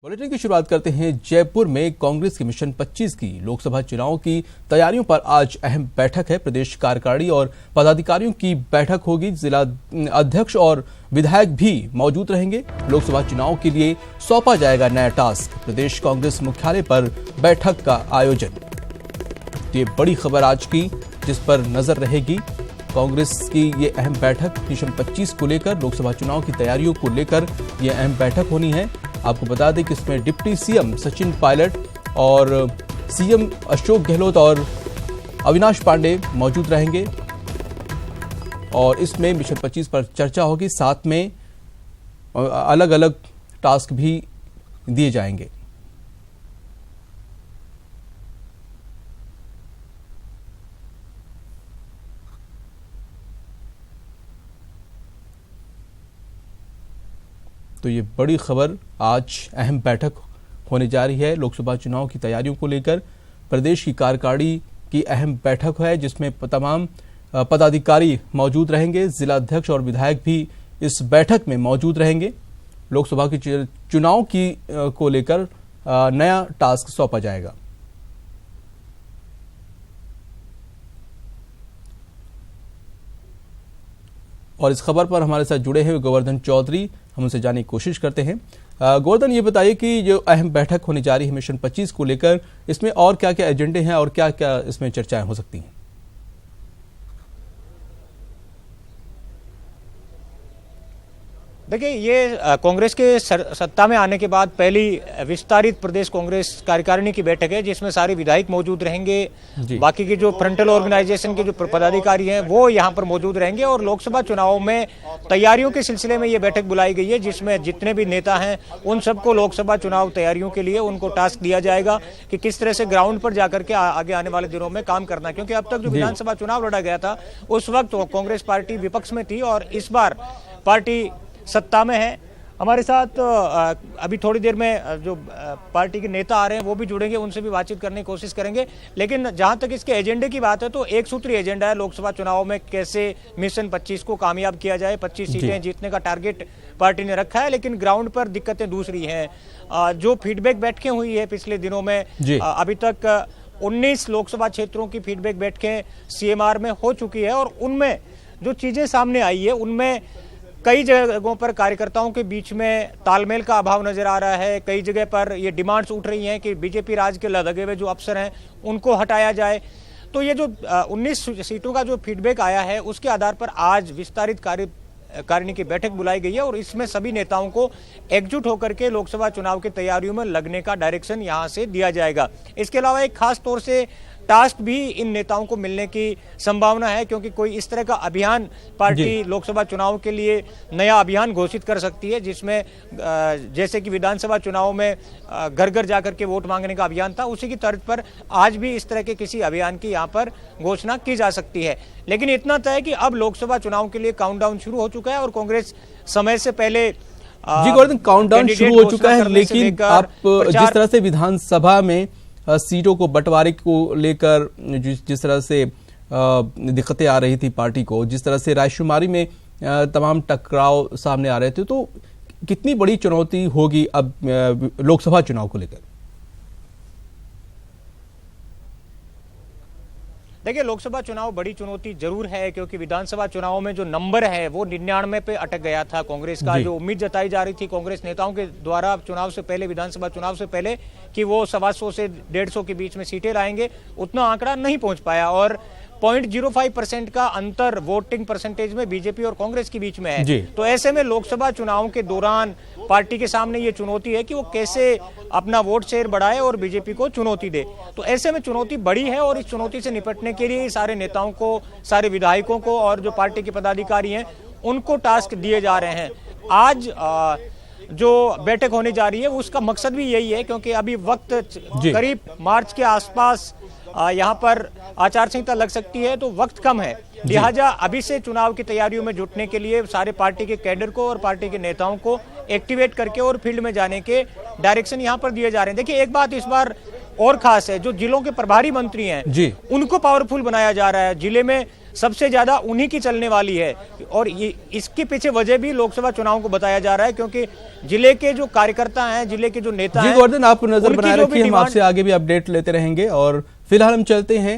Bulletin की शुरुआत करते हैं। जयपुर में कांग्रेस की मिशन 25 की लोकसभा चुनाव की तैयारियों पर आज अहम बैठक है। प्रदेश कार्यकारिणी और पदाधिकारियों की बैठक होगी। जिला अध्यक्ष और विधायक भी मौजूद रहेंगे। लोकसभा चुनाव के लिए सौंपा जाएगा नया टास्क। प्रदेश कांग्रेस मुख्यालय पर बैठक का आयोजन। ये बड़ी खबर आज की, जिस पर नजर रहेगी। कांग्रेस की ये अहम बैठक मिशन 25 को लेकर, लोकसभा चुनाव की तैयारियों को लेकर ये अहम बैठक होनी है। आपको बता दें कि इसमें डिप्टी सीएम सचिन पायलट और सीएम अशोक गहलोत और अविनाश पांडे मौजूद रहेंगे और इसमें मिशन 25 पर चर्चा होगी। साथ में अलग अलग टास्क भी दिए जाएंगे। तो ये बड़ी खबर, आज अहम बैठक होने जा रही है लोकसभा चुनाव की तैयारियों को लेकर। प्रदेश की कार्यकारिणी की अहम बैठक है, जिसमें तमाम पदाधिकारी मौजूद रहेंगे। जिला अध्यक्ष और विधायक भी इस बैठक में मौजूद रहेंगे। लोकसभा की चुनाव की को लेकर नया टास्क सौंपा जाएगा। और इस खबर पर हमारे साथ जुड़े हैं गोवर्धन चौधरी, हम उनसे जानने की कोशिश करते हैं। गोवर्धन, ये बताइए कि जो अहम बैठक होने जा रही है मिशन 25 को लेकर, इसमें और क्या क्या एजेंडे हैं और क्या क्या इसमें चर्चाएं हो सकती हैं? देखिए, ये कांग्रेस के सत्ता में आने के बाद पहली विस्तारित प्रदेश कांग्रेस कार्यकारिणी की बैठक है, जिसमें सारे विधायक मौजूद रहेंगे। बाकी के जो फ्रंटल ऑर्गेनाइजेशन के जो पदाधिकारी हैं वो यहाँ पर मौजूद रहेंगे। और लोकसभा चुनाव में तैयारियों के सिलसिले में ये बैठक बुलाई गई है, जिसमें जितने भी नेता हैं उन सबको लोकसभा चुनाव तैयारियों के लिए उनको टास्क दिया जाएगा कि किस तरह से ग्राउंड पर जाकर के आगे आने वाले दिनों में काम करना। क्योंकि अब तक जो विधानसभा चुनाव लड़ा गया था उस वक्त कांग्रेस पार्टी विपक्ष में थी और इस बार पार्टी सत्ता में है। हमारे साथ अभी थोड़ी देर में जो पार्टी के नेता आ रहे हैं वो भी जुड़ेंगे, उनसे भी बातचीत करने की कोशिश करेंगे। लेकिन जहां तक इसके एजेंडे की बात है तो एक सूत्री एजेंडा है लोकसभा चुनाव में कैसे मिशन 25 को कामयाब किया जाए। 25 सीटें जीतने का टारगेट पार्टी ने रखा है, लेकिन ग्राउंड पर दिक्कतें दूसरी हैं। जो फीडबैक बैठकें हुई है पिछले दिनों में, अभी तक 19 लोकसभा क्षेत्रों की फीडबैक बैठकें सीएमआर में हो चुकी है और उनमें जो चीजें सामने आई है उनमें कई जगहों पर कार्यकर्ताओं के बीच में तालमेल का अभाव नजर आ रहा है। कई जगह पर ये डिमांड्स उठ रही हैं कि बीजेपी राज के लगे हुए जो अफसर हैं उनको हटाया जाए। तो ये जो 19 सीटों का जो फीडबैक आया है उसके आधार पर आज विस्तारित कार्यकारिणी की बैठक बुलाई गई है और इसमें सभी नेताओं को एकजुट होकर के लोकसभा चुनाव की तैयारियों में लगने का डायरेक्शन यहां से दिया जाएगा। इसके अलावा एक खास तौर से टास्क भी इन नेताओं को मिलने की संभावना है, क्योंकि कोई इस तरह का अभियान पार्टी लोकसभा चुनाव के लिए नया अभियान घोषित कर सकती है, जिसमें जैसे कि विधानसभा चुनाव में घर घर जाकर के वोट मांगने का अभियान था, उसी की तर्ज पर आज भी इस तरह के किसी अभियान की यहाँ पर घोषणा की जा सकती है। लेकिन इतना तय है कि अब लोकसभा चुनाव के लिए काउंटडाउन शुरू हो चुका है और कांग्रेस समय से पहले गोवर्धन काउंटडाउन शुरू हो चुका है। लेकिन आप जिस तरह से विधानसभा में सीटों को बंटवारे को लेकर जिस तरह से दिक्कतें आ रही थी पार्टी को, जिस तरह से रायशुमारी में तमाम टकराव सामने आ रहे थे, तो कितनी बड़ी चुनौती होगी अब लोकसभा चुनाव को लेकर? देखिए, लोकसभा चुनाव बड़ी चुनौती जरूर है, क्योंकि विधानसभा चुनाव में जो नंबर है वो 99 पे अटक गया था कांग्रेस का। जो उम्मीद जताई जा रही थी कांग्रेस नेताओं के द्वारा चुनाव से पहले, विधानसभा चुनाव से पहले, कि वो 125 से 150 के बीच में सीटें लाएंगे, उतना आंकड़ा नहीं पहुंच पाया और 0.05% का अंतर वोटिंग परसेंटेज में बीजेपी और कांग्रेस के बीच में है। तो ऐसे में लोकसभा चुनाव के दौरान पार्टी के सामने ये चुनौती है कि वो कैसे अपना वोट शेयर बढ़ाए और बीजेपी को चुनौती दे। तो ऐसे में चुनौती बड़ी है और इस चुनौती से निपटने के लिए सारे नेताओं को, सारे विधायकों को और जो पार्टी के पदाधिकारी हैं उनको टास्क दिए जा रहे हैं। आज जो बैठक होने जा रही है उसका मकसद भी यही है, क्योंकि अभी वक्त करीब मार्च के आसपास यहाँ पर आचार संहिता लग सकती है, तो वक्त कम है। लिहाजा अभी से चुनाव की तैयारियों में जुटने के लिए सारे पार्टी के कैडर को और पार्टी के नेताओं को एक्टिवेट करके और फील्ड में जाने के डायरेक्शन यहाँ पर दिए जा रहे हैं। देखिए, एक बात इस बार और खास है, जो जिलों के प्रभारी मंत्री हैं जी, उनको पावरफुल बनाया जा रहा है। जिले में सबसे ज्यादा उन्हीं की चलने वाली है, और ये इसके पीछे वजह भी लोकसभा चुनाव को बताया जा रहा है, क्योंकि जिले के जो कार्यकर्ता हैं, जिले के जो नेता हैं, गोवर्धन आप नजर बनाए रखिए, हम आपसे आगे भी अपडेट लेते रहेंगे। और फिलहाल हम चलते हैं